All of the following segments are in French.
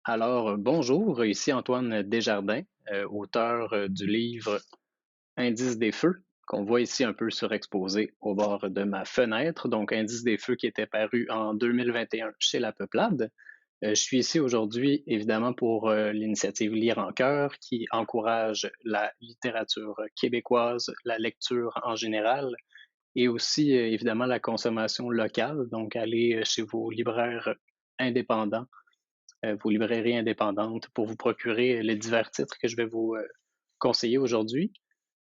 Bonjour, ici Antoine Desjardins, auteur du livre Indice des feux, qu'on voit ici un peu surexposé au bord de ma fenêtre. Donc, Indice des feux qui était paru en 2021 chez La Peuplade. Je suis ici aujourd'hui, évidemment, pour l'initiative Lire en cœur, qui encourage la littérature québécoise, la lecture en général, et aussi, évidemment, la consommation locale. Donc, aller chez vos libraires indépendants, vos librairies indépendantes pour vous procurer les divers titres que je vais vous conseiller aujourd'hui.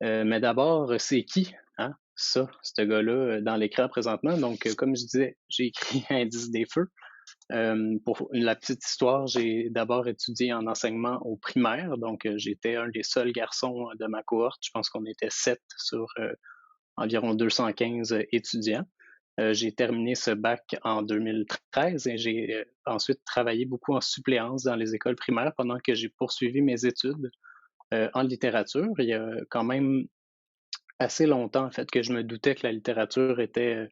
Mais d'abord, c'est qui, hein, ça, ce gars-là, dans l'écran présentement? Donc, comme je disais, j'ai écrit Indice des feux. Pour la petite histoire, j'ai d'abord étudié en enseignement au primaire, donc j'étais un des seuls garçons de ma cohorte. Je pense qu'on était 7 sur environ 215 étudiants. J'ai terminé ce bac en 2013 et j'ai ensuite travaillé beaucoup en suppléance dans les écoles primaires pendant que j'ai poursuivi mes études en littérature. Il y a quand même assez longtemps en fait que je me doutais que la littérature était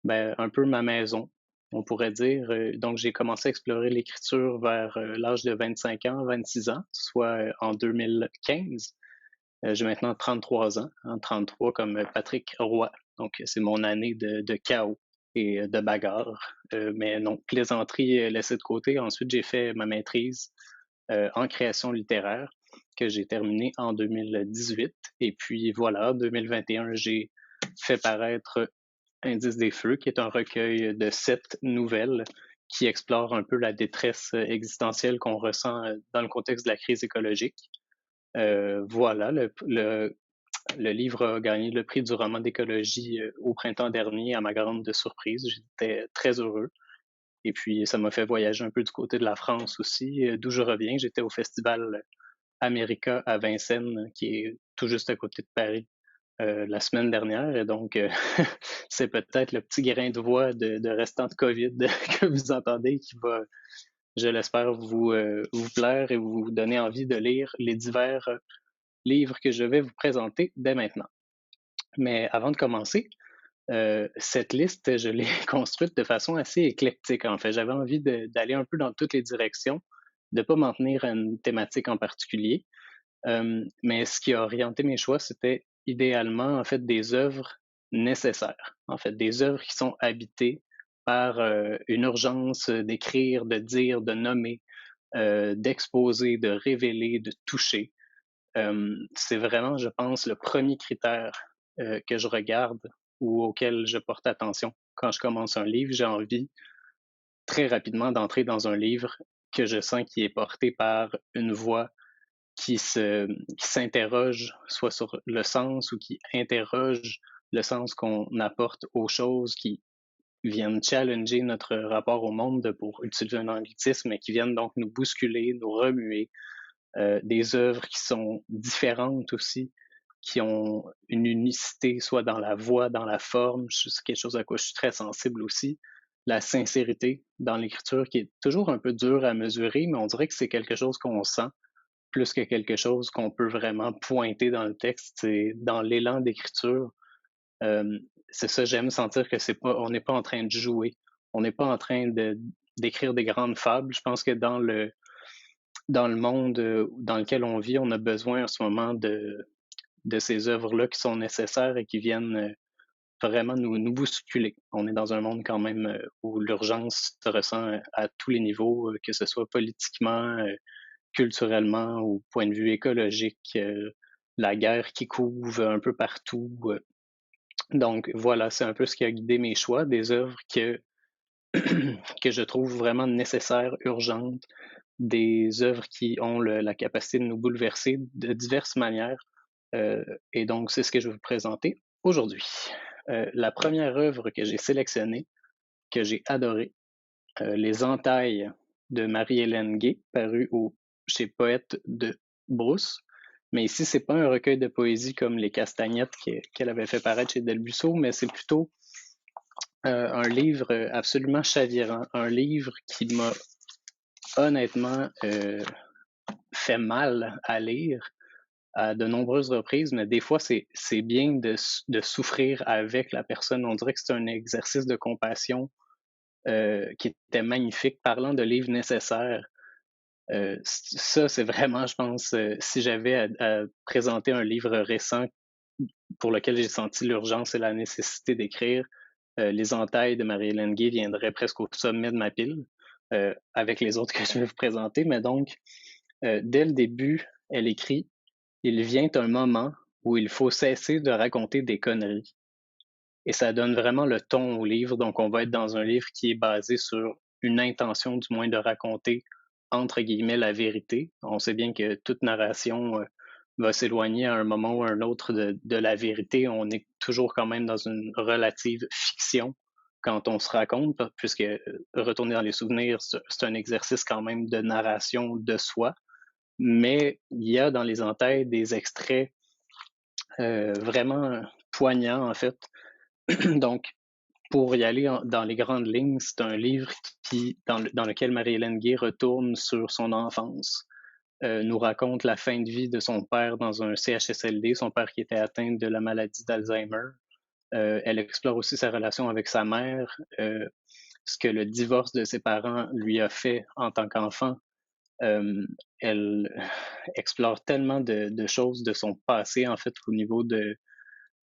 un peu ma maison, on pourrait dire. Donc j'ai commencé à explorer l'écriture vers l'âge de 25 ans, 26 ans, soit en 2015. J'ai maintenant 33 ans, hein, 33 comme Patrick Roy. Donc, c'est mon année de chaos et de bagarre. Mais non, plaisanterie laissée de côté. Ensuite, j'ai fait ma maîtrise en création littéraire que j'ai terminée en 2018. Et puis voilà, 2021, j'ai fait paraître Indice des feux, qui est un recueil de 7 nouvelles qui explore un peu la détresse existentielle qu'on ressent dans le contexte de la crise écologique. Voilà, le livre a gagné le prix du roman d'écologie au printemps dernier, à ma grande surprise. J'étais très heureux. Et puis, ça m'a fait voyager un peu du côté de la France aussi, d'où je reviens. J'étais au festival America à Vincennes, qui est tout juste à côté de Paris, la semaine dernière. Et donc, c'est peut-être le petit grain de voix de restant de COVID que vous entendez qui va, je l'espère, vous plaire et vous donner envie de lire les divers livre que je vais vous présenter dès maintenant. Mais avant de commencer, cette liste, je l'ai construite de façon assez éclectique, en fait. J'avais envie d'aller un peu dans toutes les directions, de ne pas m'en tenir à une thématique en particulier. Mais ce qui a orienté mes choix, c'était idéalement, en fait, des œuvres nécessaires. En fait, des œuvres qui sont habitées par une urgence d'écrire, de dire, de nommer, d'exposer, de révéler, de toucher. C'est vraiment, je pense, le premier critère que je regarde ou auquel je porte attention. Quand je commence un livre, j'ai envie très rapidement d'entrer dans un livre que je sens qui est porté par une voix qui s'interroge soit sur le sens ou qui interroge le sens qu'on apporte aux choses, qui viennent challenger notre rapport au monde, pour utiliser un anglicisme, mais qui viennent donc nous bousculer, nous remuer, des œuvres qui sont différentes aussi, qui ont une unicité, soit dans la voix, dans la forme, c'est quelque chose à quoi je suis très sensible aussi. La sincérité dans l'écriture qui est toujours un peu dur à mesurer, mais on dirait que c'est quelque chose qu'on sent plus que quelque chose qu'on peut vraiment pointer dans le texte. C'est dans l'élan d'écriture. Euh, c'est ça, j'aime sentir que c'est pas, on n'est pas en train de jouer. On n'est pas en train d'écrire des grandes fables. Je pense que dans le monde dans lequel on vit, on a besoin en ce moment de ces œuvres-là qui sont nécessaires et qui viennent vraiment nous bousculer. On est dans un monde quand même où l'urgence se ressent à tous les niveaux, que ce soit politiquement, culturellement, au point de vue écologique, la guerre qui couve un peu partout. Donc voilà, c'est un peu ce qui a guidé mes choix, des œuvres que je trouve vraiment nécessaires, urgentes, des œuvres qui ont la capacité de nous bouleverser de diverses manières. Euh, et donc, c'est ce que je vais vous présenter aujourd'hui. La première œuvre que j'ai sélectionnée, que j'ai adorée, Les Entailles de Marie-Hélène Gay, paru chez Poète de Brousse. Mais ici, c'est pas un recueil de poésie comme Les Castagnettes qu'elle avait fait paraître chez Delbussot, mais c'est plutôt un livre absolument chavirant, un livre qui m'a honnêtement fait mal à lire à de nombreuses reprises, mais des fois, c'est bien de souffrir avec la personne. On dirait que c'est un exercice de compassion qui était magnifique, parlant de livres nécessaires. Ça, c'est vraiment, je pense, si j'avais à présenter un livre récent pour lequel j'ai senti l'urgence et la nécessité d'écrire, Les Entailles de Marie-Hélène Guy viendrait presque au sommet de ma pile, avec les autres que je vais vous présenter. Mais donc, dès le début, elle écrit: il vient un moment où il faut cesser de raconter des conneries. Et ça donne vraiment le ton au livre. Donc, on va être dans un livre qui est basé sur une intention, du moins, de raconter, entre guillemets, la vérité. On sait bien que toute narration va s'éloigner à un moment ou à un autre de la vérité. On est toujours quand même dans une relative fiction quand on se raconte, puisque retourner dans les souvenirs, c'est un exercice quand même de narration de soi. Mais il y a dans les entailles des extraits vraiment poignants, en fait. Donc, pour y aller dans les grandes lignes, c'est un livre dans lequel Marie-Hélène Guy retourne sur son enfance, nous raconte la fin de vie de son père dans un CHSLD, son père qui était atteint de la maladie d'Alzheimer. Elle explore aussi sa relation avec sa mère, ce que le divorce de ses parents lui a fait en tant qu'enfant. Elle explore tellement de choses de son passé, en fait, au niveau de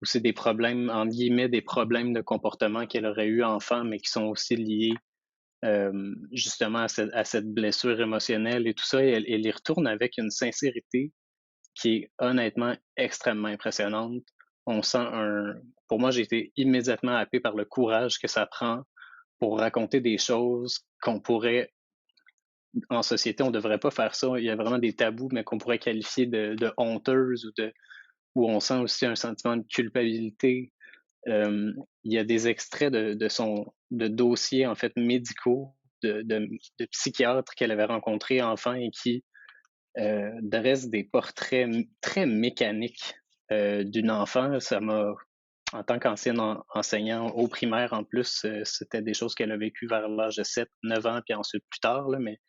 ou c'est des problèmes, entre guillemets, des problèmes de comportement qu'elle aurait eu enfant, mais qui sont aussi liés justement à cette blessure émotionnelle et tout ça. Et elle y retourne avec une sincérité qui est honnêtement extrêmement impressionnante. On sent Pour moi, j'ai été immédiatement happé par le courage que ça prend pour raconter des choses qu'on pourrait, en société, on ne devrait pas faire ça. Il y a vraiment des tabous, mais qu'on pourrait qualifier de honteuses où on sent aussi un sentiment de culpabilité. Il y a des extraits de dossiers en fait médicaux de psychiatres qu'elle avait rencontrés enfant et qui dressent des portraits très mécaniques d'une enfant. Ça m'a, en tant qu'ancien enseignant au primaire en plus, c'était des choses qu'elle a vécues vers l'âge de 7, 9 ans, puis ensuite plus tard, là, mais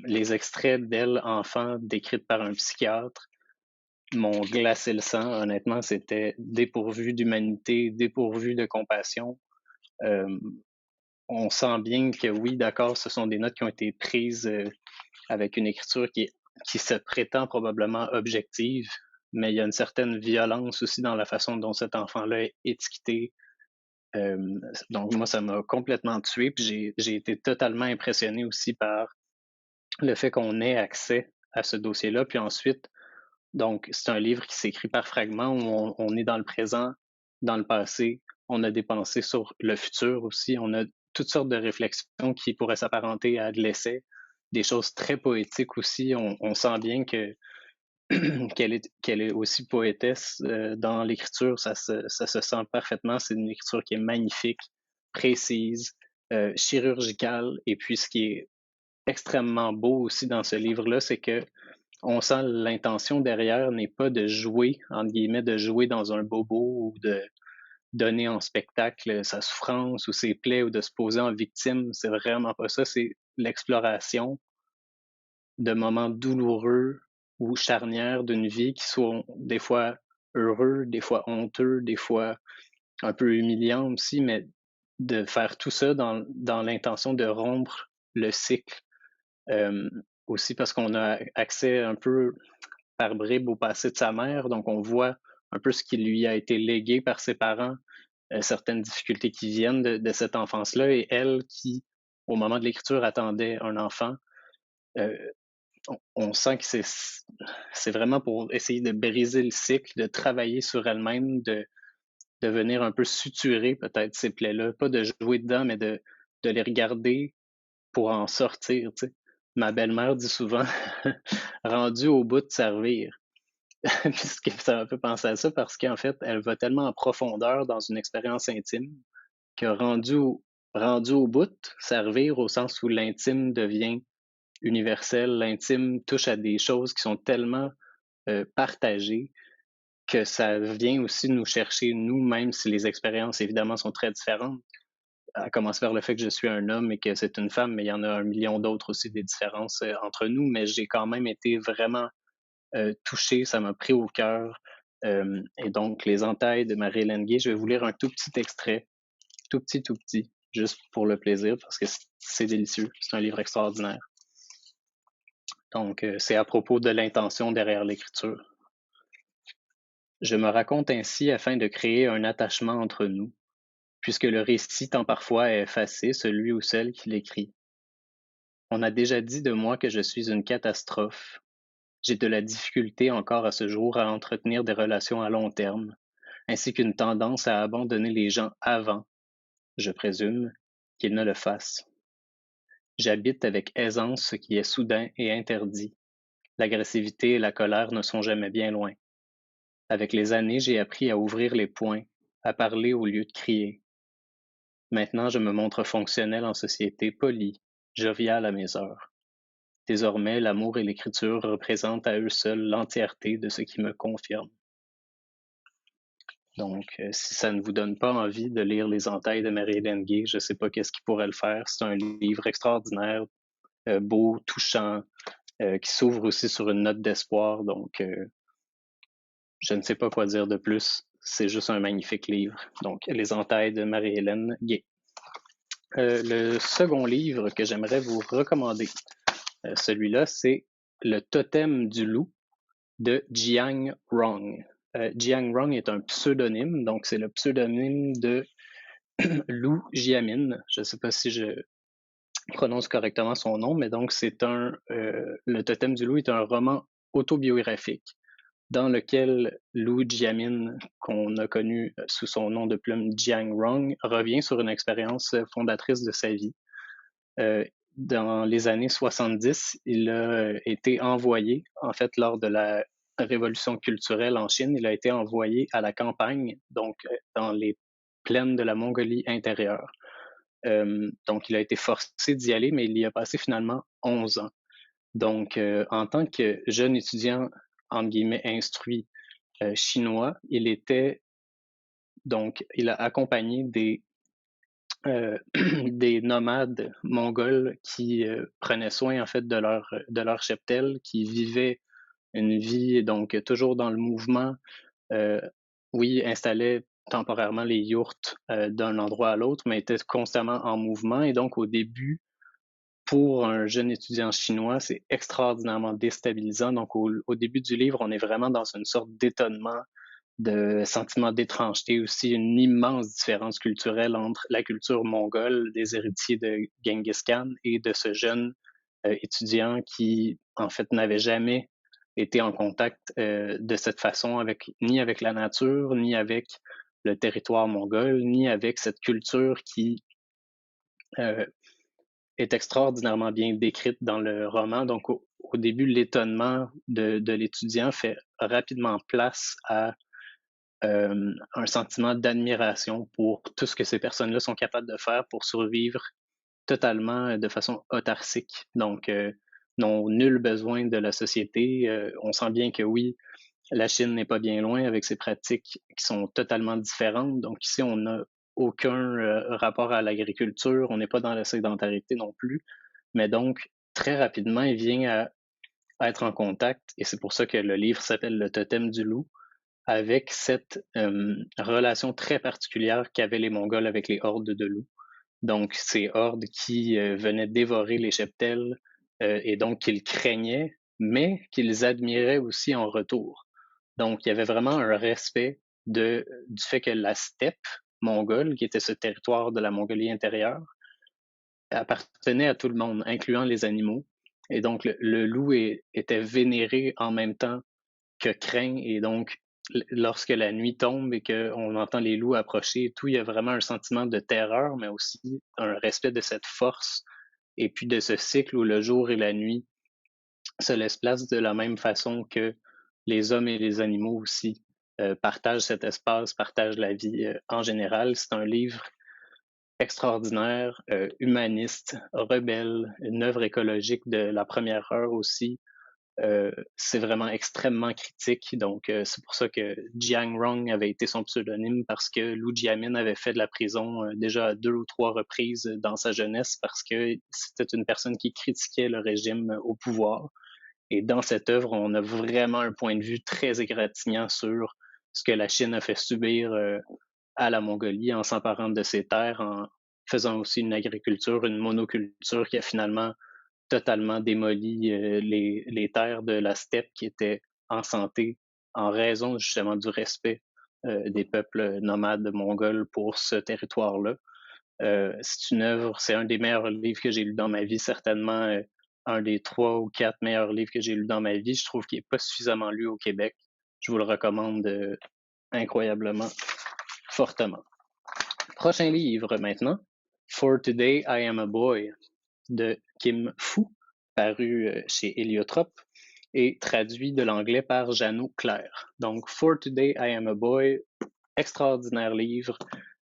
les extraits d'elle, enfant, décrites par un psychiatre, m'ont glacé le sang. Honnêtement, c'était dépourvu d'humanité, dépourvu de compassion. Euh, on sent bien que oui, d'accord, ce sont des notes qui ont été prises avec une écriture qui se prétend probablement objective, mais il y a une certaine violence aussi dans la façon dont cet enfant-là est étiqueté. Euh, donc moi, ça m'a complètement tué, puis j'ai été totalement impressionné aussi par le fait qu'on ait accès à ce dossier-là, puis ensuite, donc, c'est un livre qui s'écrit par fragments où on est dans le présent, dans le passé, on a des pensées sur le futur aussi, on a toutes sortes de réflexions qui pourraient s'apparenter à de l'essai, des choses très poétiques aussi. On sent bien que qu'elle est aussi poétesse dans l'écriture, ça se sent parfaitement. C'est une écriture qui est magnifique, précise, chirurgicale. Et puis, ce qui est extrêmement beau aussi dans ce livre-là, c'est que on sent l'intention derrière n'est pas de jouer, entre guillemets, de jouer dans un bobo ou de donner en spectacle sa souffrance ou ses plaies ou de se poser en victime. C'est vraiment pas ça. C'est l'exploration de moments douloureux ou charnières d'une vie qui sont des fois heureux, des fois honteux, des fois un peu humiliants aussi, mais de faire tout ça dans l'intention de rompre le cycle. Euh, Aussi parce qu'on a accès un peu par bribes au passé de sa mère. Donc, on voit un peu ce qui lui a été légué par ses parents, certaines difficultés qui viennent de cette enfance-là. Et elle, qui, au moment de l'écriture, attendait un enfant, euh, on sent que c'est vraiment pour essayer de briser le cycle, de travailler sur elle-même, de venir un peu suturer peut-être ces plaies-là. Pas de jouer dedans, mais de les regarder pour en sortir. Tu sais. Ma belle-mère dit souvent, rendu au bout de servir. Puisque ça m'a fait penser à ça parce qu'en fait, elle va tellement en profondeur dans une expérience intime que rendu au bout, servir au sens où l'intime devient universel, l'intime touche à des choses qui sont tellement partagées que ça vient aussi nous chercher, nous, même si les expériences, évidemment, sont très différentes. À commencer par le fait que je suis un homme et que c'est une femme, mais il y en a un million d'autres aussi des différences entre nous, mais j'ai quand même été vraiment touché, ça m'a pris au cœur. Et donc, Les Entailles de Marie-Hélène Guy, je vais vous lire un tout petit extrait, tout petit, juste pour le plaisir, parce que c'est délicieux. C'est un livre extraordinaire. Donc, c'est à propos de l'intention derrière l'écriture. Je me raconte ainsi afin de créer un attachement entre nous, puisque le récit tend parfois à effacer celui ou celle qui l'écrit. On a déjà dit de moi que je suis une catastrophe. J'ai de la difficulté encore à ce jour à entretenir des relations à long terme, ainsi qu'une tendance à abandonner les gens avant, je présume, qu'ils ne le fassent. J'habite avec aisance ce qui est soudain et interdit. L'agressivité et la colère ne sont jamais bien loin. Avec les années, j'ai appris à ouvrir les poings, à parler au lieu de crier. Maintenant, je me montre fonctionnel en société, poli, jovial à mes heures. Désormais, l'amour et l'écriture représentent à eux seuls l'entièreté de ce qui me confirme. Donc, si ça ne vous donne pas envie de lire Les Entailles de Marie-Hélène Guay, je ne sais pas qu'est-ce qui pourrait le faire. C'est un livre extraordinaire, beau, touchant, qui s'ouvre aussi sur une note d'espoir. Donc, je ne sais pas quoi dire de plus. C'est juste un magnifique livre. Donc, Les Entailles de Marie-Hélène Guay. Le second livre que j'aimerais vous recommander, celui-là, c'est Le Totem du loup de Jiang Rong. Jiang Rong est un pseudonyme, donc c'est le pseudonyme de Lou Jiamin. Je ne sais pas si je prononce correctement son nom, mais donc Le Totem du loup est un roman autobiographique dans lequel Lou Jiamin, qu'on a connu sous son nom de plume Jiang Rong, revient sur une expérience fondatrice de sa vie. Dans les années 70, il a été envoyé, en fait, lors de la révolution culturelle en Chine, il a été envoyé à la campagne, donc dans les plaines de la Mongolie intérieure. Donc, il a été forcé d'y aller, mais il y a passé finalement 11 ans. Donc, en tant que jeune étudiant, entre guillemets, instruit chinois, il a accompagné des nomades mongols qui prenaient soin en fait de leur cheptel, qui vivaient une vie donc toujours dans le mouvement. Euh, oui, installaient temporairement les yourtes d'un endroit à l'autre, mais étaient constamment en mouvement. Et donc au début, pour un jeune étudiant chinois, c'est extraordinairement déstabilisant. Donc au début du livre, on est vraiment dans une sorte d'étonnement, de sentiment d'étrangeté, aussi une immense différence culturelle entre la culture mongole des héritiers de Genghis Khan et de ce jeune étudiant qui, en fait, n'avait jamais été en contact de cette façon ni avec la nature, ni avec le territoire mongol, ni avec cette culture qui euh, est extraordinairement bien décrite dans le roman. Donc, au début, l'étonnement de l'étudiant fait rapidement place à un sentiment d'admiration pour tout ce que ces personnes-là sont capables de faire pour survivre totalement de façon autarcique. Donc, n'ont nul besoin de la société. On sent bien que oui, la Chine n'est pas bien loin avec ses pratiques qui sont totalement différentes. Donc ici, on n'a aucun rapport à l'agriculture, on n'est pas dans la sédentarité non plus. Mais donc, très rapidement, il vient à être en contact, et c'est pour ça que le livre s'appelle Le Totem du loup, avec cette relation très particulière qu'avaient les Mongols avec les hordes de loups. Donc, ces hordes qui venaient dévorer les cheptels et donc qu'ils craignaient, mais qu'ils admiraient aussi en retour. Donc, il y avait vraiment un respect du fait que la steppe mongole, qui était ce territoire de la Mongolie intérieure, appartenait à tout le monde, incluant les animaux. Et donc, le loup était vénéré en même temps que craint. Et donc, lorsque la nuit tombe et qu'on entend les loups approcher et tout, il y a vraiment un sentiment de terreur, mais aussi un respect de cette force et puis de ce cycle où le jour et la nuit se laissent place de la même façon que les hommes et les animaux aussi partagent cet espace, partagent la vie en général. C'est un livre extraordinaire, humaniste, rebelle, une œuvre écologique de la première heure aussi. C'est vraiment extrêmement critique. Donc, c'est pour ça que Jiang Rong avait été son pseudonyme, parce que Lou Jiamin avait fait de la prison déjà à 2 ou 3 reprises dans sa jeunesse, parce que c'était une personne qui critiquait le régime au pouvoir. Et dans cette œuvre, on a vraiment un point de vue très égratignant sur ce que la Chine a fait subir à la Mongolie en s'emparant de ses terres, en faisant aussi une agriculture, une monoculture qui a finalement totalement démoli les terres de la steppe qui étaient en santé en raison justement du respect des peuples nomades mongols pour ce territoire-là. C'est une œuvre, c'est un des meilleurs livres que j'ai lu dans ma vie, certainement un des 3 ou 4 meilleurs livres que j'ai lu dans ma vie. Je trouve qu'il n'est pas suffisamment lu au Québec. Je vous le recommande incroyablement, fortement. Prochain livre maintenant, For Today I Am a Boy de Kim Fu, paru chez Héliotrope et traduit de l'anglais par Jeannot Claire. Donc, For Today I Am a Boy, extraordinaire livre.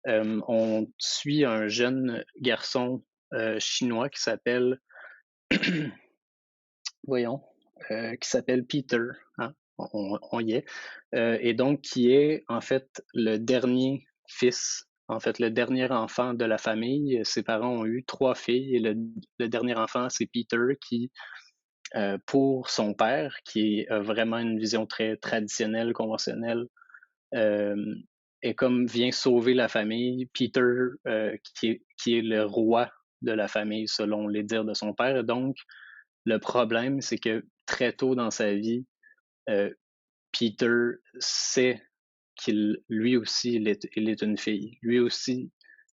On suit un jeune garçon chinois qui s'appelle, voyons, qui s'appelle Peter. Hein? On y est. Et donc, qui est en fait le dernier fils, en fait le dernier enfant de la famille. Ses parents ont eu 3 filles et le dernier enfant, c'est Peter qui, pour son père, qui a vraiment une vision très traditionnelle, conventionnelle, euh, et comme vient sauver la famille, Peter, qui est le roi de la famille selon les dires de son père. Et donc, le problème, c'est que très tôt dans sa vie, euh, Peter sait qu'il, lui aussi, il est une fille. Lui aussi,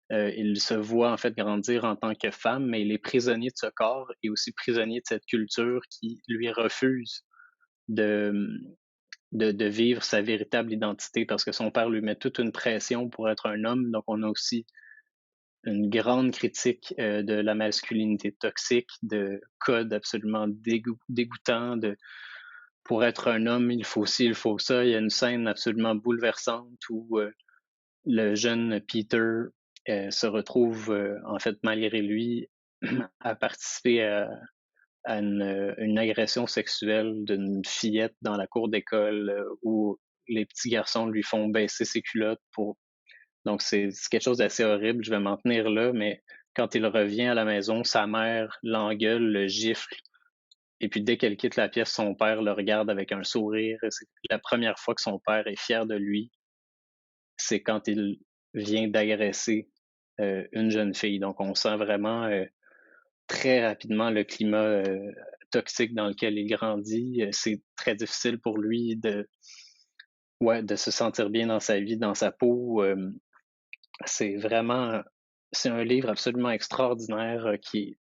il se voit en fait grandir en tant que femme, mais il est prisonnier de ce corps et aussi prisonnier de cette culture qui lui refuse de, de vivre sa véritable identité parce que son père lui met toute une pression pour être un homme. Donc, on a aussi une grande critique de la masculinité toxique, de codes absolument dégoûtants, de pour être un homme, il faut ci, il faut ça. Il y a une scène absolument bouleversante où le jeune Peter se retrouve, en fait, malgré lui, à participer à une agression sexuelle d'une fillette dans la cour d'école où les petits garçons lui font baisser ses culottes pour. Donc, c'est quelque chose d'assez horrible. Je vais m'en tenir là, mais quand il revient à la maison, sa mère l'engueule, le gifle. Et puis, dès qu'elle quitte la pièce, son père le regarde avec un sourire. C'est la première fois que son père est fier de lui. C'est quand il vient d'agresser une jeune fille. Donc, on sent vraiment très rapidement le climat toxique dans lequel il grandit. C'est très difficile pour lui ouais, de se sentir bien dans sa vie, dans sa peau. C'est vraiment, c'est un livre absolument extraordinaire qui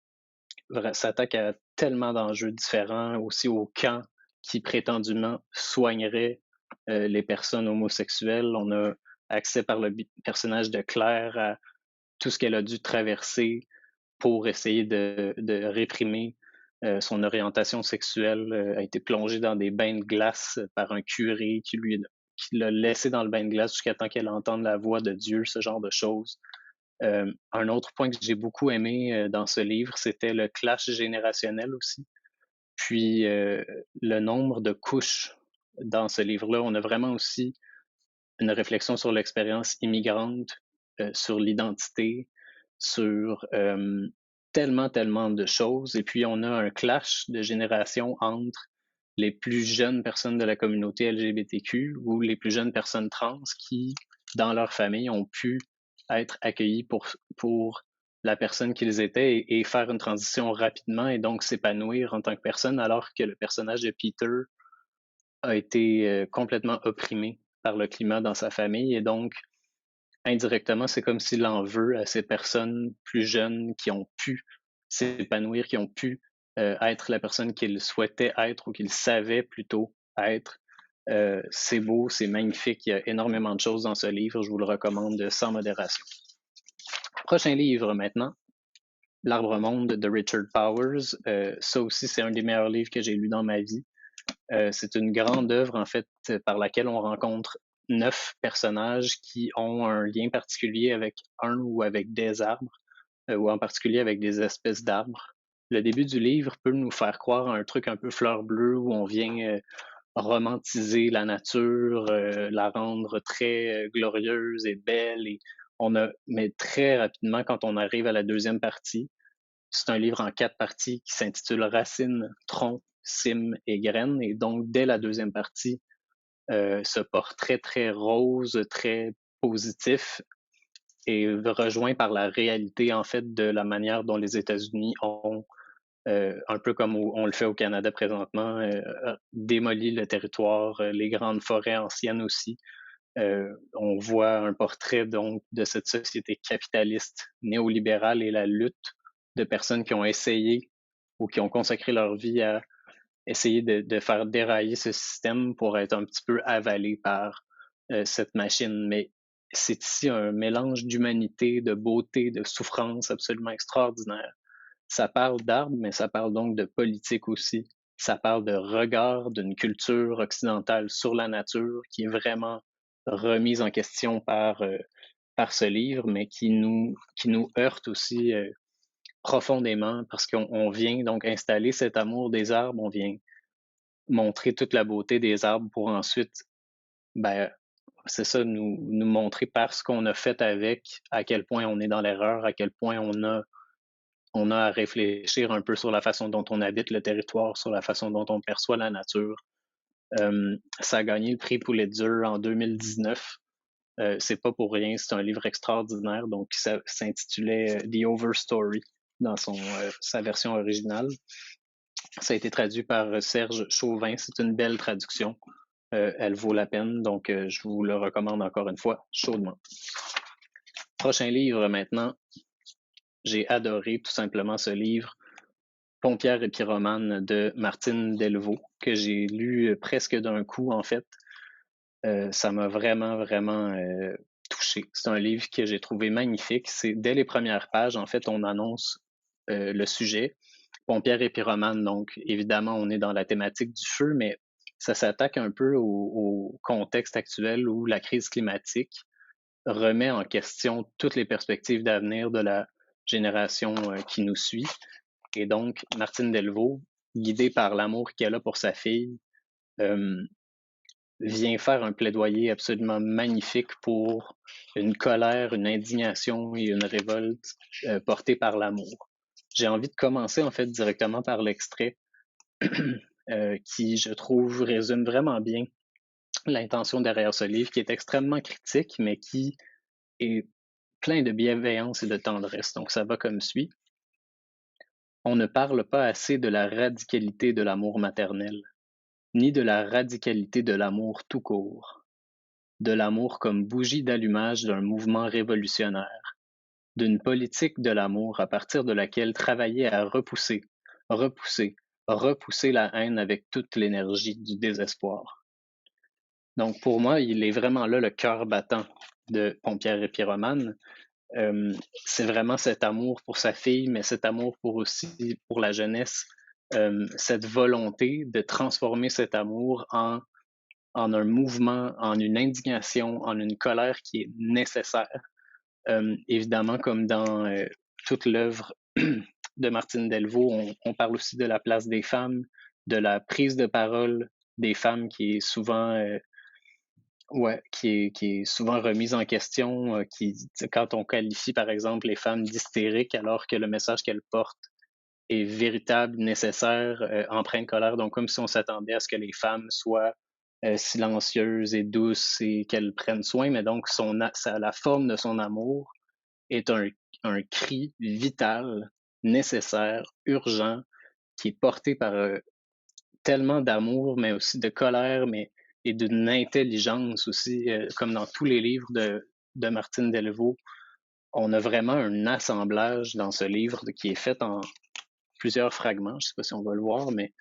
s'attaque à tellement d'enjeux différents, aussi au camp qui prétendument soignerait les personnes homosexuelles. On a accès par le personnage de Claire à tout ce qu'elle a dû traverser pour essayer de réprimer son orientation sexuelle, a été plongée dans des bains de glace par un curé qui l'a laissé dans le bain de glace jusqu'à temps qu'elle entende la voix de Dieu, ce genre de choses. Un autre point que j'ai beaucoup aimé dans ce livre, c'était le clash générationnel aussi. Puis le nombre de couches dans ce livre-là. On a vraiment aussi une réflexion sur l'expérience immigrante, sur l'identité, sur tellement de choses. Et puis, on a un clash de génération entre les plus jeunes personnes de la communauté LGBTQ ou les plus jeunes personnes trans qui, dans leur famille, ont pu être accueillis pour la personne qu'ils étaient et faire une transition rapidement et donc s'épanouir en tant que personne, alors que le personnage de Peter a été complètement opprimé par le climat dans sa famille et donc indirectement, c'est comme s'il en veut à ces personnes plus jeunes qui ont pu s'épanouir, qui ont pu être la personne qu'ils souhaitaient être ou qu'ils savaient plutôt être. C'est beau, c'est magnifique, il y a énormément de choses dans ce livre, je vous le recommande sans modération. Prochain livre maintenant, L'Arbre Monde de Richard Powers. Ça aussi, c'est un des meilleurs livres que j'ai lu dans ma vie. C'est une grande œuvre, en fait, par laquelle on rencontre 9 personnages qui ont un lien particulier avec un ou avec des arbres, ou en particulier avec des espèces d'arbres. Le début du livre peut nous faire croire à un truc un peu fleur bleue où on vient romantiser la nature, la rendre très glorieuse et belle. Et mais très rapidement, quand on arrive à la deuxième partie, c'est un livre en 4 parties qui s'intitule Racines, troncs, cimes et graines. Et donc, dès la deuxième partie, ce portrait très rose, très positif est rejoint par la réalité, en fait, de la manière dont les États-Unis ont un peu comme on le fait au Canada présentement, démolit le territoire, les grandes forêts anciennes aussi. On voit un portrait donc de cette société capitaliste néolibérale et la lutte de personnes qui ont essayé ou qui ont consacré leur vie à essayer de faire dérailler ce système pour être un petit peu avalé par cette machine. Mais c'est ici un mélange d'humanité, de beauté, de souffrance absolument extraordinaire. Ça parle d'arbres, mais ça parle donc de politique aussi. Ça parle de regard d'une culture occidentale sur la nature qui est vraiment remise en question par ce livre, mais qui nous heurte aussi profondément parce qu'on vient donc installer cet amour des arbres, on vient montrer toute la beauté des arbres pour ensuite, ben, c'est ça, nous montrer par ce qu'on a fait avec, à quel point on est dans l'erreur, à quel point on a à réfléchir un peu sur la façon dont on habite le territoire, sur la façon dont on perçoit la nature. Ça a gagné le prix Pulitzer en 2019. C'est pas pour rien, c'est un livre extraordinaire. Donc, ça s'intitulait The Overstory dans sa version originale. Ça a été traduit par Serge Chauvin. C'est une belle traduction. Elle vaut la peine, donc je vous le recommande encore une fois chaudement. Prochain livre maintenant. J'ai adoré tout simplement ce livre. Pompière et pyromane de Martine Delvaux, que j'ai lu presque d'un coup, en fait. Ça m'a vraiment, vraiment touché. C'est un livre que j'ai trouvé magnifique. C'est dès les premières pages, en fait, on annonce le sujet. Pompière et pyromane, donc évidemment, on est dans la thématique du feu, mais ça s'attaque un peu au contexte actuel où la crise climatique remet en question toutes les perspectives d'avenir de la génération qui nous suit. Et donc, Martine Delvaux, guidée par l'amour qu'elle a pour sa fille, euh, vient faire un plaidoyer absolument magnifique pour une colère, une indignation et une révolte portée par l'amour. J'ai envie de commencer en fait directement par l'extrait qui, je trouve, résume vraiment bien l'intention derrière ce livre, qui est extrêmement critique, mais qui est plein de bienveillance et de tendresse. Donc, ça va comme suit. On ne parle pas assez de la radicalité de l'amour maternel, ni de la radicalité de l'amour tout court, de l'amour comme bougie d'allumage d'un mouvement révolutionnaire, d'une politique de l'amour à partir de laquelle travailler à repousser, repousser, repousser la haine avec toute l'énergie du désespoir. Donc pour moi, il est vraiment là le cœur battant de Pompière et Pyromane. C'est vraiment cet amour pour sa fille, mais cet amour pour la jeunesse, cette volonté de transformer cet amour en un mouvement, en une indignation, en une colère qui est nécessaire. Évidemment, comme dans toute l'œuvre de Martine Delvaux, on parle aussi de la place des femmes, de la prise de parole des femmes qui est souvent qui est souvent remise en question, quand on qualifie par exemple les femmes d'hystériques alors que le message qu'elles portent est véritable, nécessaire, empreint de colère. Donc comme si on s'attendait à ce que les femmes soient silencieuses et douces et qu'elles prennent soin, mais donc la forme de son amour est un cri vital, nécessaire, urgent, qui est porté par tellement d'amour, mais aussi de colère, mais et d'une intelligence aussi, comme dans tous les livres de Martine Delvaux. On a vraiment un assemblage dans ce livre qui est fait en plusieurs fragments. Je ne sais pas si on va le voir, mais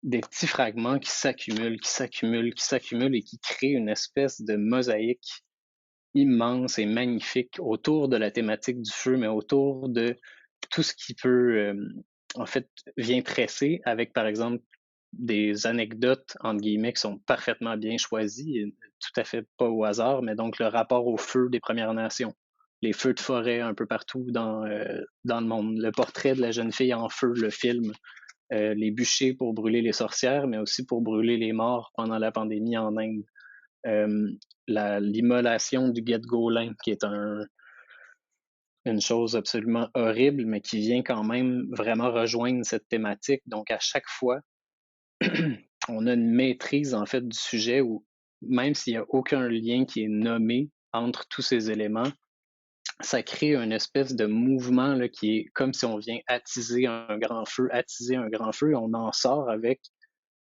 des petits fragments qui s'accumulent, qui s'accumulent, qui s'accumulent et qui créent une espèce de mosaïque immense et magnifique autour de la thématique du feu, mais autour de tout ce qui peut, en fait, vient tresser avec, par exemple, des anecdotes, entre guillemets, qui sont parfaitement bien choisies, tout à fait pas au hasard, mais donc le rapport au feu des Premières Nations, les feux de forêt un peu partout dans le monde, le portrait de la jeune fille en feu, le film, les bûchers pour brûler les sorcières, mais aussi pour brûler les morts pendant la pandémie en Inde. Euh, L'immolation du guet-golin, qui est une chose absolument horrible, mais qui vient quand même vraiment rejoindre cette thématique. Donc, à chaque fois, on a une maîtrise, en fait, du sujet où, même s'il n'y a aucun lien qui est nommé entre tous ces éléments, ça crée une espèce de mouvement là, qui est comme si on vient attiser un grand feu, et on en sort avec,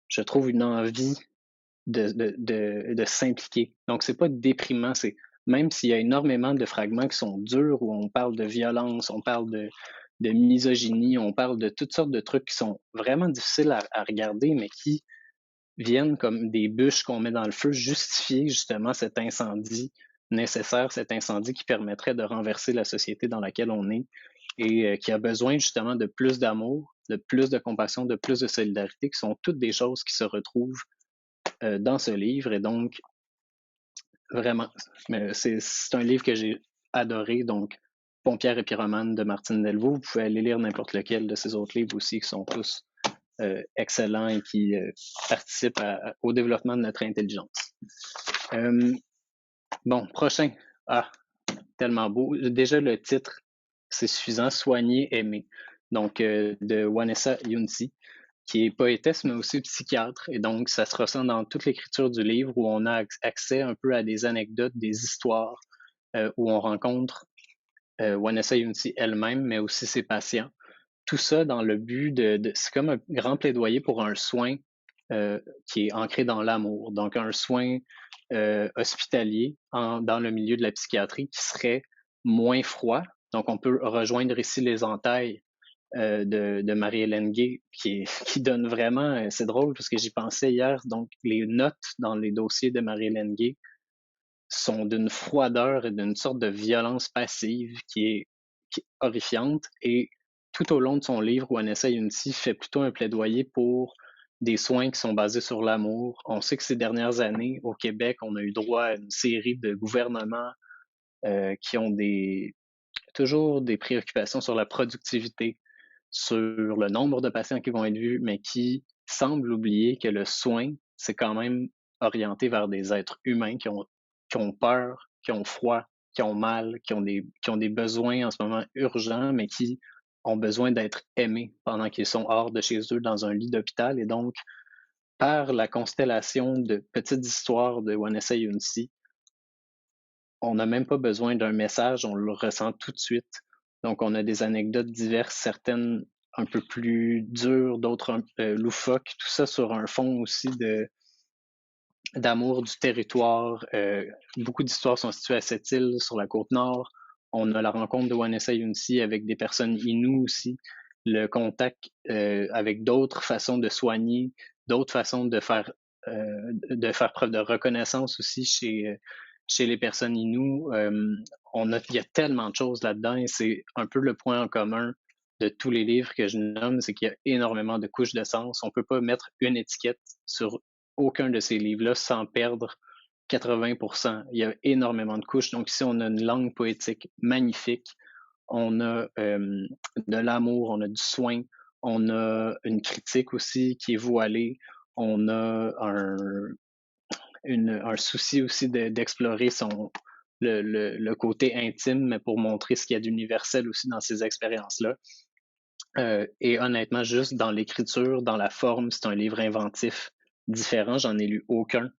je trouve, une envie de s'impliquer. Donc, c'est pas déprimant, c'est même s'il y a énormément de fragments qui sont durs, où on parle de violence, on parle de misogynie, on parle de toutes sortes de trucs qui sont vraiment difficiles à regarder, mais qui viennent comme des bûches qu'on met dans le feu, justifier justement cet incendie nécessaire, cet incendie qui permettrait de renverser la société dans laquelle on est et qui a besoin justement de plus d'amour, de plus de compassion, de plus de solidarité, qui sont toutes des choses qui se retrouvent dans ce livre. Et donc, vraiment, c'est un livre que j'ai adoré. Donc, Pompière et Pyromane de Martine Delvaux. Vous pouvez aller lire n'importe lequel de ses autres livres aussi, qui sont tous excellents et qui participent au développement de notre intelligence. Bon, prochain. Ah, tellement beau. Déjà, le titre, c'est suffisant. Soigner, aimer. Donc, de Vanessa Yunsi, qui est poétesse, mais aussi psychiatre. Et donc, ça se ressent dans toute l'écriture du livre, où on a accès un peu à des anecdotes, des histoires, où on rencontre Vanessa Yunsi elle-même, mais aussi ses patients. Tout ça dans le but c'est comme un grand plaidoyer pour un soin qui est ancré dans l'amour. Donc, un soin hospitalier dans le milieu de la psychiatrie qui serait moins froid. Donc, on peut rejoindre ici les entailles de Marie-Hélène Gay, qui donne vraiment, c'est drôle parce que j'y pensais hier, donc les notes dans les dossiers de Marie-Hélène Gay sont d'une froideur et d'une sorte de violence passive qui est horrifiante. Et tout au long de son livre, Vanessa Yunsi fait plutôt un plaidoyer pour des soins qui sont basés sur l'amour. On sait que ces dernières années, au Québec, on a eu droit à une série de gouvernements qui ont toujours des préoccupations sur la productivité, sur le nombre de patients qui vont être vus, mais qui semblent oublier que le soin, c'est quand même orienté vers des êtres humains qui ont peur, qui ont froid, qui ont mal, qui ont des besoins en ce moment urgents, mais qui ont besoin d'être aimés pendant qu'ils sont hors de chez eux dans un lit d'hôpital. Et donc, par la constellation de petites histoires de Vanessa Yunsi, on n'a même pas besoin d'un message, on le ressent tout de suite. Donc, on a des anecdotes diverses, certaines un peu plus dures, d'autres loufoques, tout ça sur un fond aussi d'amour du territoire. Beaucoup d'histoires sont situées à cette île, sur la côte nord. On a la rencontre de Vanessa Yunsi avec des personnes inoues aussi, le contact avec d'autres façons de soigner, d'autres façons de faire preuve de reconnaissance aussi chez les personnes inoues. Il y a tellement de choses là-dedans et c'est un peu le point en commun de tous les livres que je nomme, c'est qu'il y a énormément de couches de sens. On peut pas mettre une étiquette sur aucun de ces livres-là sans perdre 80%. Il y a énormément de couches. Donc ici, on a une langue poétique magnifique. On a de l'amour, on a du soin, on a une critique aussi qui est voilée. On a un souci aussi d'explorer le côté intime, mais pour montrer ce qu'il y a d'universel aussi dans ces expériences-là. Et honnêtement, juste dans l'écriture, dans la forme, c'est un livre inventif différent. J'en ai lu aucun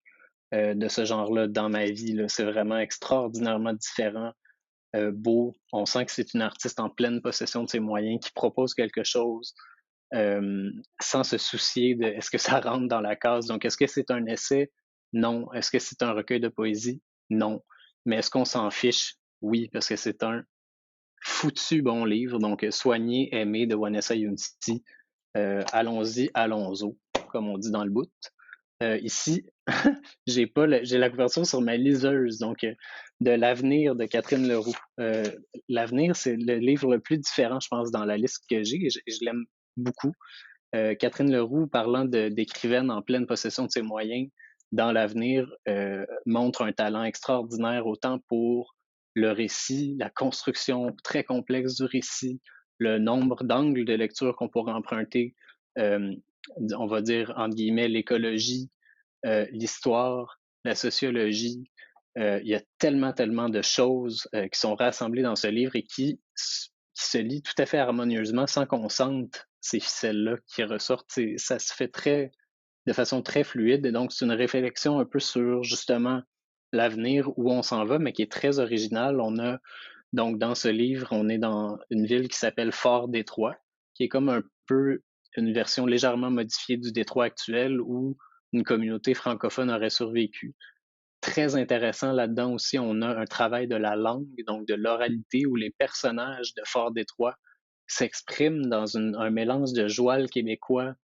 de ce genre-là dans ma vie. Là. C'est vraiment extraordinairement différent, beau. On sent que c'est une artiste en pleine possession de ses moyens qui propose quelque chose sans se soucier de est-ce que ça rentre dans la case. Donc, est-ce que c'est un essai? Non. Est-ce que c'est un recueil de poésie? Non. Mais est-ce qu'on s'en fiche? Oui, parce que c'est un foutu bon livre. Donc, Soigner, aimer de Vanessa Yunsi. Allons-y, allons-y, comme on dit dans le bout. Ici, j'ai la couverture sur ma liseuse, donc de L'avenir de Catherine Leroux. L'avenir, c'est le livre le plus différent, je pense, dans la liste que j'ai, et je l'aime beaucoup. Catherine Leroux, parlant d'écrivaine en pleine possession de ses moyens, dans l'avenir, montre un talent extraordinaire autant pour le récit, la construction très complexe du récit, le nombre d'angles de lecture qu'on pourrait emprunter, euh, on va dire, entre guillemets, l'écologie, l'histoire, la sociologie. Il y a tellement, tellement de choses qui sont rassemblées dans ce livre et qui se lient tout à fait harmonieusement sans qu'on sente ces ficelles-là qui ressortent. Ça se fait de façon très fluide et donc c'est une réflexion un peu sur justement l'avenir, où on s'en va, mais qui est très original. On a Donc, dans ce livre, on est dans une ville qui s'appelle Fort-Détroit, qui est comme un peu une version légèrement modifiée du Détroit actuel où une communauté francophone aurait survécu. Très intéressant là-dedans aussi, on a un travail de la langue, donc de l'oralité, où les personnages de Fort-Détroit s'expriment dans un mélange de joual québécois,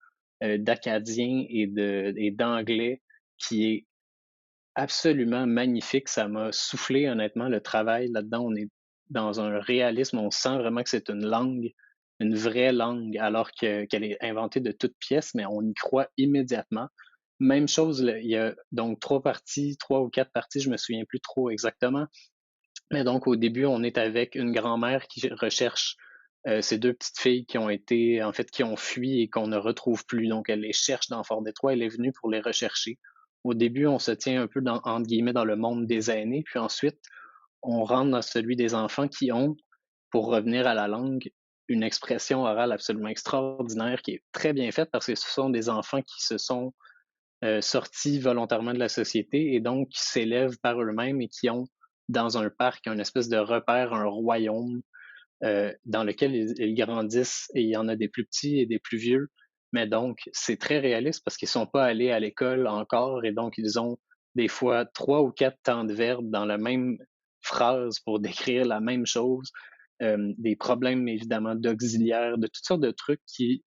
d'acadien et d'anglais qui est absolument magnifique. Ça m'a soufflé, honnêtement, le travail là-dedans. On est dans un réalisme, on sent vraiment que c'est une langue, une vraie langue, alors qu'elle est inventée de toutes pièces, mais on y croit immédiatement. Même chose, il y a donc trois parties, trois ou quatre parties, je me souviens plus trop exactement. Mais donc, au début, on est avec une grand-mère qui recherche ces deux petites filles qui ont été, en fait, qui ont fui et qu'on ne retrouve plus. Donc, elle les cherche dans Fort-Détroit. Elle est venue pour les rechercher. Au début, on se tient un peu entre guillemets dans le monde des aînés, puis ensuite, on rentre dans celui des enfants qui ont, pour revenir à la langue, une expression orale absolument extraordinaire qui est très bien faite parce que ce sont des enfants qui se sont sortis volontairement de la société et donc qui s'élèvent par eux-mêmes et qui ont dans un parc un espèce de repère, un royaume dans lequel ils grandissent et il y en a des plus petits et des plus vieux. Mais donc, c'est très réaliste parce qu'ils ne sont pas allés à l'école encore et donc ils ont des fois trois ou quatre temps de verbe dans la même phrase pour décrire la même chose. Des problèmes évidemment d'auxiliaires, de toutes sortes de trucs qui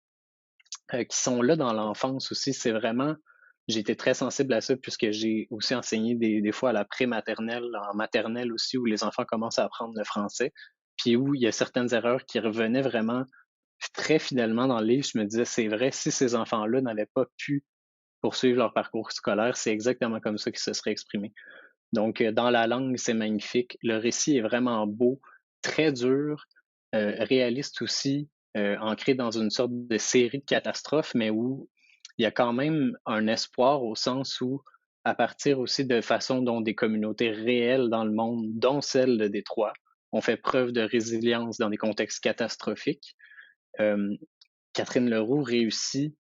sont là dans l'enfance aussi. C'est vraiment, j'ai été très sensible à ça puisque j'ai aussi enseigné des fois à la pré-maternelle, en maternelle aussi, où les enfants commencent à apprendre le français, puis où il y a certaines erreurs qui revenaient vraiment très fidèlement dans le livre. Je me disais, c'est vrai, si ces enfants-là n'avaient pas pu poursuivre leur parcours scolaire, c'est exactement comme ça qu'ils se seraient exprimés. Donc, dans la langue, c'est magnifique. Le récit est vraiment beau, très dur, réaliste aussi, ancré dans une sorte de série de catastrophes, mais où il y a quand même un espoir au sens où, à partir aussi de façons dont des communautés réelles dans le monde, dont celle de Détroit, ont fait preuve de résilience dans des contextes catastrophiques, euh, Catherine Leroux réussit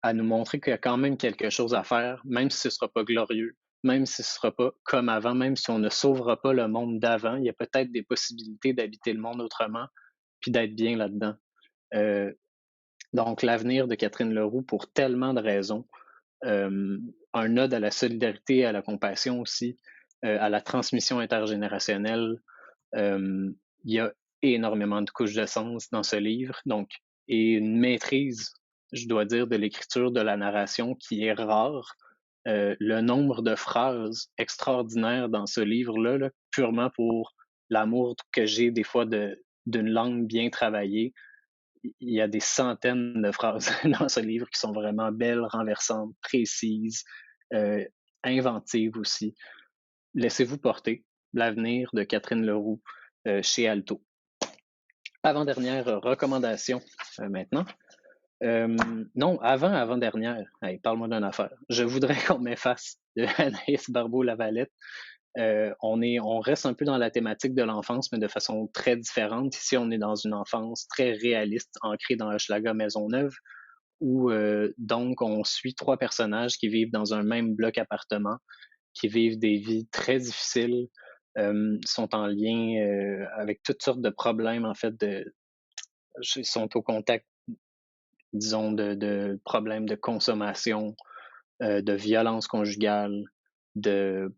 à nous montrer qu'il y a quand même quelque chose à faire, même si ce ne sera pas glorieux, même si ce ne sera pas comme avant, même si on ne sauvera pas le monde d'avant, il y a peut-être des possibilités d'habiter le monde autrement, puis d'être bien là-dedans. Euh, donc, l'avenir de Catherine Leroux, pour tellement de raisons, un ode à la solidarité, et à la compassion aussi, à la transmission intergénérationnelle. Il y a énormément de couches de sens dans ce livre, donc, et une maîtrise, je dois dire, de l'écriture, de la narration qui est rare. Le nombre de phrases extraordinaires dans ce livre-là, là, purement pour l'amour que j'ai des fois d'une langue bien travaillée. Il y a des centaines de phrases dans ce livre qui sont vraiment belles, renversantes, précises, euh, inventives aussi. Laissez-vous porter. L'avenir de Catherine Leroux chez Alto. Avant-dernière recommandation maintenant. Non, avant-dernière. Hey, parle-moi d'une affaire. Je voudrais qu'on m'efface de Anaïs Barbeau-Lavalette. On reste un peu dans la thématique de l'enfance, mais de façon très différente. Ici, on est dans une enfance très réaliste, ancrée dans Hochelaga Maisonneuve, où donc on suit trois personnages qui vivent dans un même bloc appartement, qui vivent des vies très difficiles, sont en lien avec toutes sortes de problèmes, en fait, ils sont au contact, disons, de problèmes de consommation, de violence conjugale, de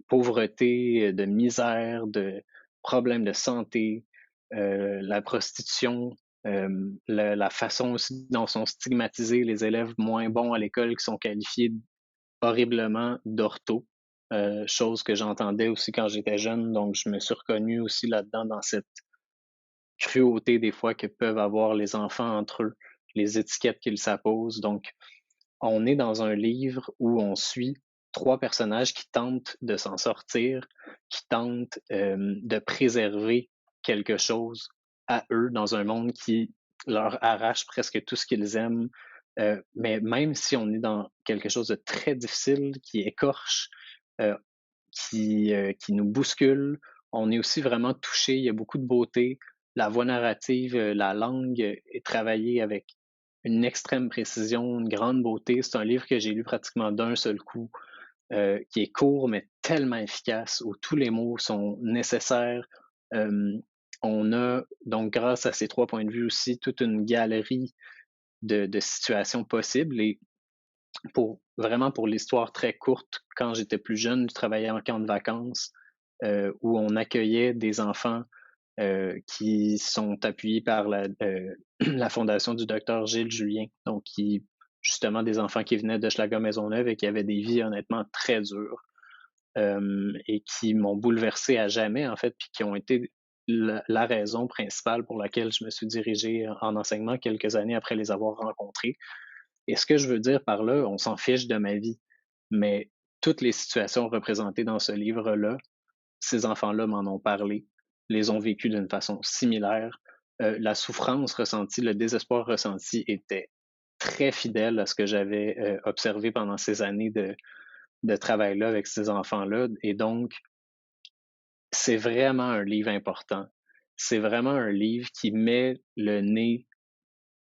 pauvreté, de misère, de problèmes de santé, la prostitution, la façon aussi dont sont stigmatisés les élèves moins bons à l'école qui sont qualifiés horriblement d'ortho, chose que j'entendais aussi quand j'étais jeune, donc je me suis reconnu aussi là-dedans dans cette cruauté des fois que peuvent avoir les enfants entre eux, les étiquettes qu'ils s'apposent. Donc, on est dans un livre où on suit trois personnages qui tentent de s'en sortir, qui tentent de préserver quelque chose à eux dans un monde qui leur arrache presque tout ce qu'ils aiment. Mais même si on est dans quelque chose de très difficile, qui écorche, euh, qui nous bouscule, on est aussi vraiment touché. Il y a beaucoup de beauté. La voix narrative, la langue est travaillée avec une extrême précision, une grande beauté. C'est un livre que j'ai lu pratiquement d'un seul coup, qui est court mais tellement efficace, où tous les mots sont nécessaires, On a donc, grâce à ces 3 points de vue aussi, toute une galerie de situations possibles. Et pour l'histoire très courte, quand j'étais plus jeune, je travaillais en camp de vacances où on accueillait des enfants qui sont appuyés par la fondation du docteur Gilles Julien, donc justement des enfants qui venaient de Schlager-Maisonneuve et qui avaient des vies honnêtement très dures et qui m'ont bouleversé à jamais, en fait, puis qui ont été la raison principale pour laquelle je me suis dirigé en enseignement quelques années après les avoir rencontrés. Et ce que je veux dire par là, on s'en fiche de ma vie, mais toutes les situations représentées dans ce livre-là, ces enfants-là m'en ont parlé, les ont vécues d'une façon similaire. La souffrance ressentie, le désespoir ressenti était très fidèle à ce que j'avais observé pendant ces années de travail-là avec ces enfants-là. Et donc, c'est vraiment un livre important. C'est vraiment un livre qui met le nez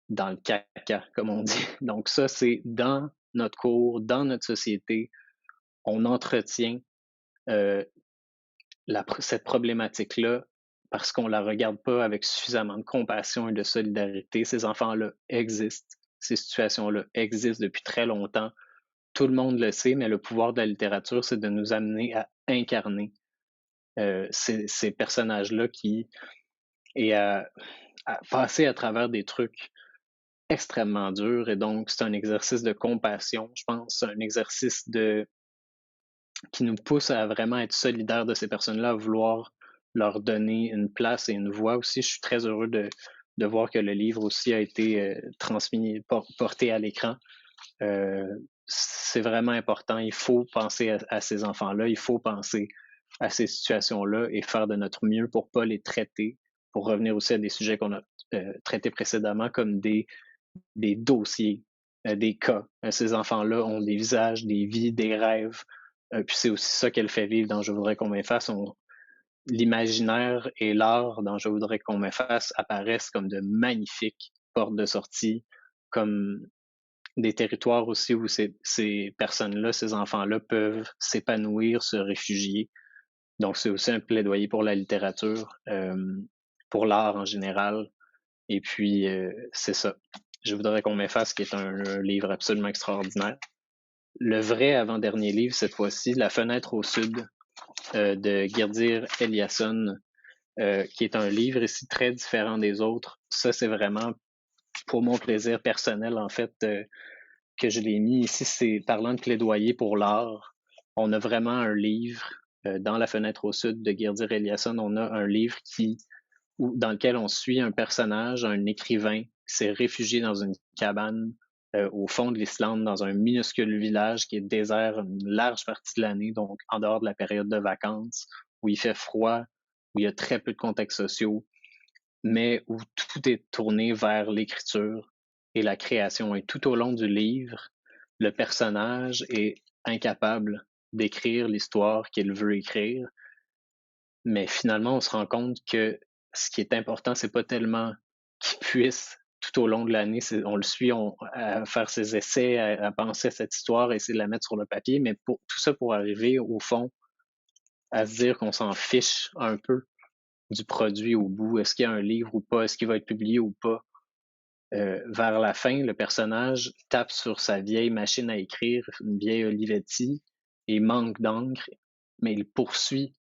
dans le caca, comme on dit. Donc ça, c'est dans notre cours, dans notre société, on entretient euh, cette problématique-là parce qu'on la regarde pas avec suffisamment de compassion et de solidarité. Ces enfants-là existent. Ces situations-là existent depuis très longtemps. Tout le monde le sait, mais le pouvoir de la littérature, c'est de nous amener à incarner ces personnages-là et à passer à travers des trucs extrêmement durs. Et donc, c'est un exercice de compassion, je pense, un exercice qui nous pousse à vraiment être solidaires de ces personnes-là, à vouloir leur donner une place et une voix aussi. Je suis très heureux de voir que le livre aussi a été transmis, porté à l'écran. C'est vraiment important. Il faut penser à ces enfants-là, il faut penser à ces situations-là et faire de notre mieux pour pas les traiter, pour revenir aussi à des sujets qu'on a traités précédemment comme des dossiers, des cas. Ces enfants-là ont des visages, des vies, des rêves. Puis c'est aussi ça qu'elle fait vivre dans Je voudrais qu'on m'efface. L'imaginaire et l'art dans Je voudrais qu'on m'efface apparaissent comme de magnifiques portes de sortie, comme des territoires aussi où ces personnes-là, ces enfants-là peuvent s'épanouir, se réfugier. Donc c'est aussi un plaidoyer pour la littérature, pour l'art en général. Et puis c'est ça. Je voudrais qu'on m'efface, qui est un livre absolument extraordinaire. Le vrai avant-dernier livre, cette fois-ci, La fenêtre au sud, de Girdir Eliasson, qui est un livre ici très différent des autres. Ça, c'est vraiment pour mon plaisir personnel, en fait, que je l'ai mis ici. C'est parlant de plaidoyer pour l'art. On a vraiment un livre dans La fenêtre au sud de Girdir Eliasson. On a un livre dans lequel on suit un personnage, un écrivain qui s'est réfugié dans une cabane au fond de l'Islande, dans un minuscule village qui est désert une large partie de l'année, donc en dehors de la période de vacances, où il fait froid, où il y a très peu de contacts sociaux, mais où tout est tourné vers l'écriture et la création. Et tout au long du livre, le personnage est incapable d'écrire l'histoire qu'il veut écrire, mais finalement, on se rend compte que ce qui est important, c'est pas tellement qu'il puisse tout au long de l'année, on le suit à faire ses essais, à penser à cette histoire, essayer de la mettre sur le papier, mais tout ça pour arriver au fond à se dire qu'on s'en fiche un peu du produit au bout. Est-ce qu'il y a un livre ou pas? Est-ce qu'il va être publié ou pas? Vers la fin, le personnage tape sur sa vieille machine à écrire, une vieille Olivetti, et manque d'encre, mais il poursuit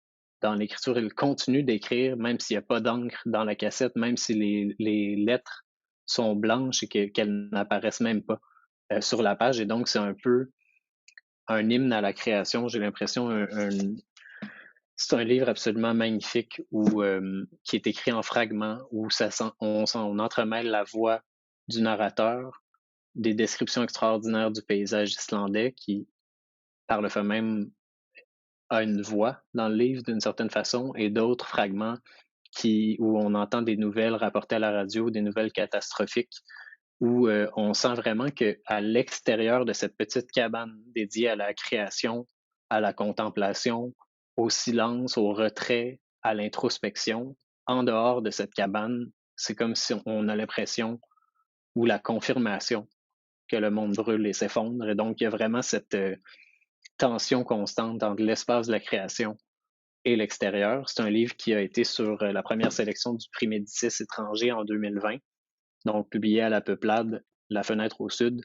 dans l'écriture, il continue d'écrire, même s'il n'y a pas d'encre dans la cassette, même si les lettres sont blanches et qu'elles n'apparaissent même pas sur la page. Et donc, c'est un peu un hymne à la création, j'ai l'impression, c'est un livre absolument magnifique qui est écrit en fragments, où on entremêle la voix du narrateur, des descriptions extraordinaires du paysage islandais qui, par le fait même, a une voix dans le livre d'une certaine façon, et d'autres fragments où on entend des nouvelles rapportées à la radio, des nouvelles catastrophiques, où on sent vraiment qu'à l'extérieur de cette petite cabane dédiée à la création, à la contemplation, au silence, au retrait, à l'introspection, en dehors de cette cabane, c'est comme si on a l'impression, ou la confirmation, que le monde brûle et s'effondre. Et donc, il y a vraiment cette tension constante entre l'espace de la création et l'extérieur. C'est un livre qui a été sur la première sélection du prix Médicis étranger en 2020, donc publié à la Peuplade, La fenêtre au sud.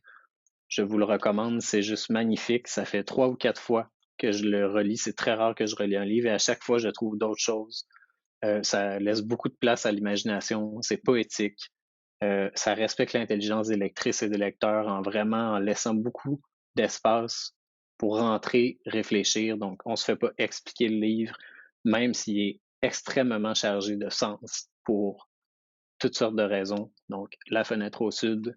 Je vous le recommande, c'est juste magnifique. Ça fait 3 ou 4 fois que je le relis. C'est très rare que je relis un livre et à chaque fois, je trouve d'autres choses. Ça laisse beaucoup de place à l'imagination. C'est poétique. Ça respecte l'intelligence des lectrices et des lecteurs en laissant beaucoup d'espace pour rentrer, réfléchir. Donc, on ne se fait pas expliquer le livre, même s'il est extrêmement chargé de sens pour toutes sortes de raisons. Donc, La fenêtre au sud,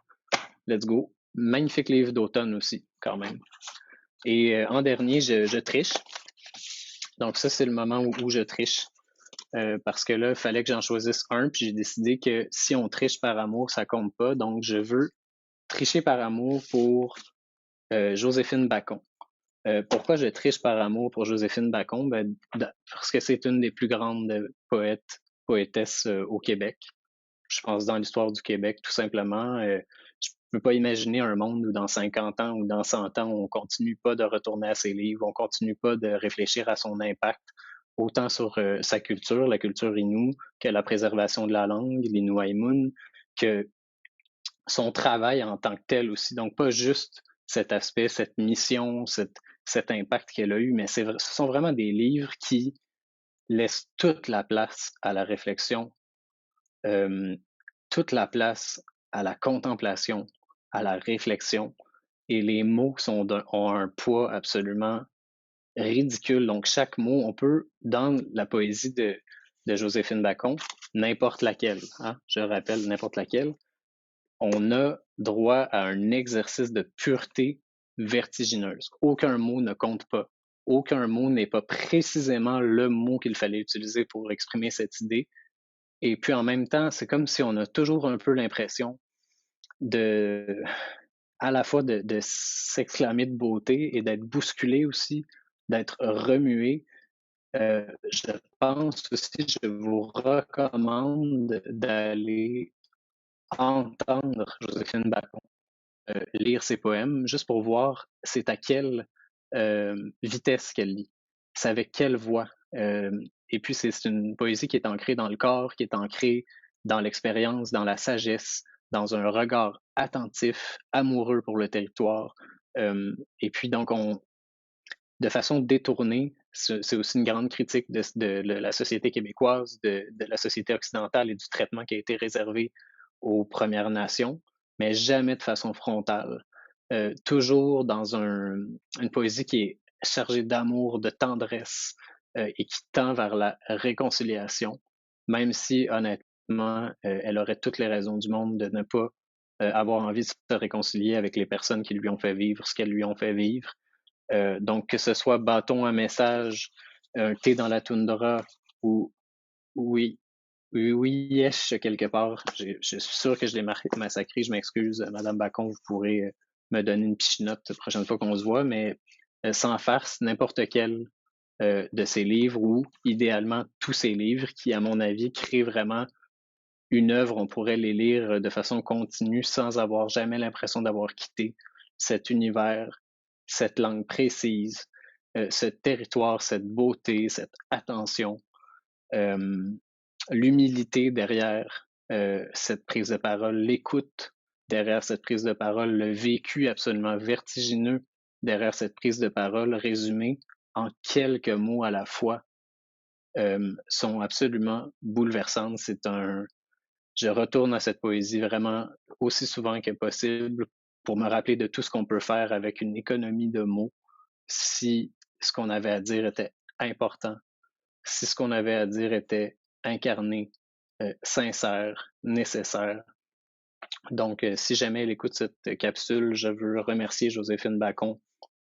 let's go. Magnifique livre d'automne aussi, quand même. Et en dernier, je triche. Donc, ça, c'est le moment où je triche. Parce que là, il fallait que j'en choisisse un, puis j'ai décidé que si on triche par amour, ça compte pas. Donc, je veux tricher par amour pour Joséphine Bacon. Pourquoi je triche par amour pour Joséphine Bacon? Ben, parce que c'est une des plus grandes poétesses au Québec. Je pense dans l'histoire du Québec, tout simplement. Je ne peux pas imaginer un monde où dans 50 ans ou dans 100 ans, on continue pas de retourner à ses livres, on continue pas de réfléchir à son impact, autant sur sa culture, la culture Innu, que la préservation de la langue, l'Inuaimun, que son travail en tant que tel aussi. Donc, pas juste cet aspect, cette mission, cet impact qu'elle a eu, mais ce sont vraiment des livres qui laissent toute la place à la réflexion, euh, toute la place à la contemplation, à la réflexion. Et les mots ont un poids absolument ridicule. Donc, chaque mot, on peut, dans la poésie de Joséphine Bacon, n'importe laquelle, hein, je rappelle, n'importe laquelle, on a droit à un exercice de pureté vertigineuse. Aucun mot ne compte pas. Aucun mot n'est pas précisément le mot qu'il fallait utiliser pour exprimer cette idée. Et puis en même temps, c'est comme si on a toujours un peu l'impression de, à la fois de s'exclamer de beauté et d'être bousculé aussi, d'être remué. Je pense aussi, je vous recommande d'aller entendre Joséphine Bacon lire ses poèmes, juste pour voir c'est à quelle vitesse qu'elle lit, c'est avec quelle voix. Et puis c'est une poésie qui est ancrée dans le corps, qui est ancrée dans l'expérience, dans la sagesse, dans un regard attentif, amoureux pour le territoire. Et puis donc de façon détournée, c'est aussi une grande critique de la société québécoise, de la société occidentale et du traitement qui a été réservé aux Premières Nations, mais jamais de façon frontale. Toujours dans une poésie qui est chargée d'amour, de tendresse et qui tend vers la réconciliation, même si honnêtement, elle aurait toutes les raisons du monde de ne pas avoir envie de se réconcilier avec les personnes qui lui ont fait vivre ce qu'elles lui ont fait vivre. Donc, que ce soit bâton à message, un thé dans la toundra ou oui, oui, oui, yes, quelque part. Je suis sûr que je l'ai massacré. Je m'excuse, Madame Bacon, vous pourrez me donner une pichinote la prochaine fois qu'on se voit, mais sans farce, n'importe quel de ces livres ou idéalement tous ces livres qui, à mon avis, créent vraiment une œuvre, on pourrait les lire de façon continue sans avoir jamais l'impression d'avoir quitté cet univers, cette langue précise, ce territoire, cette beauté, cette attention, euh, l'humilité derrière cette prise de parole, l'écoute derrière cette prise de parole, le vécu absolument vertigineux derrière cette prise de parole résumée en quelques mots à la fois sont absolument bouleversantes. Je retourne à cette poésie vraiment aussi souvent que possible pour me rappeler de tout ce qu'on peut faire avec une économie de mots si ce qu'on avait à dire était important, si ce qu'on avait à dire était incarné, sincère, nécessaire. Donc, si jamais elle écoute cette capsule, je veux remercier Joséphine Bacon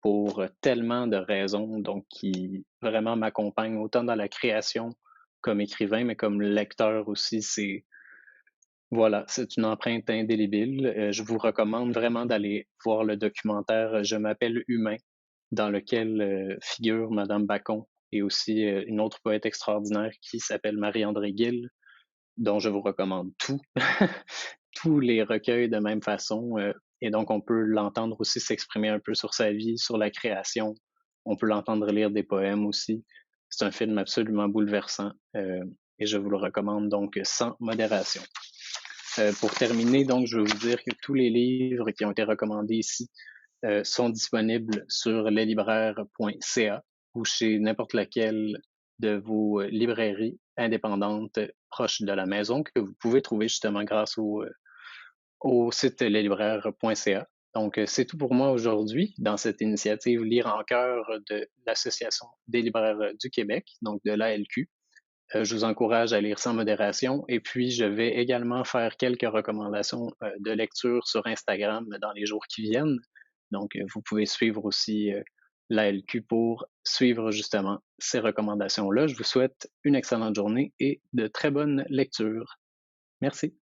pour tellement de raisons, donc qui vraiment m'accompagnent autant dans la création comme écrivain, mais comme lecteur aussi. Voilà, c'est une empreinte indélébile. Je vous recommande vraiment d'aller voir le documentaire Je m'appelle Humain, dans lequel figure Madame Bacon et aussi une autre poète extraordinaire qui s'appelle Marie-André Gill, dont je vous recommande tout, tous les recueils de même façon. Et donc, on peut l'entendre aussi s'exprimer un peu sur sa vie, sur la création. On peut l'entendre lire des poèmes aussi. C'est un film absolument bouleversant et je vous le recommande donc sans modération. Pour terminer, donc, je vais vous dire que tous les livres qui ont été recommandés ici sont disponibles sur leslibraires.ca ou chez n'importe laquelle de vos librairies indépendantes proches de la maison que vous pouvez trouver justement grâce au site leslibraires.ca. Donc, c'est tout pour moi aujourd'hui dans cette initiative Lire en cœur de l'Association des libraires du Québec, donc de l'ALQ. Je vous encourage à lire sans modération et puis je vais également faire quelques recommandations de lecture sur Instagram dans les jours qui viennent. Donc, vous pouvez suivre aussi l'ALQ pour suivre justement ces recommandations-là. Je vous souhaite une excellente journée et de très bonnes lectures. Merci.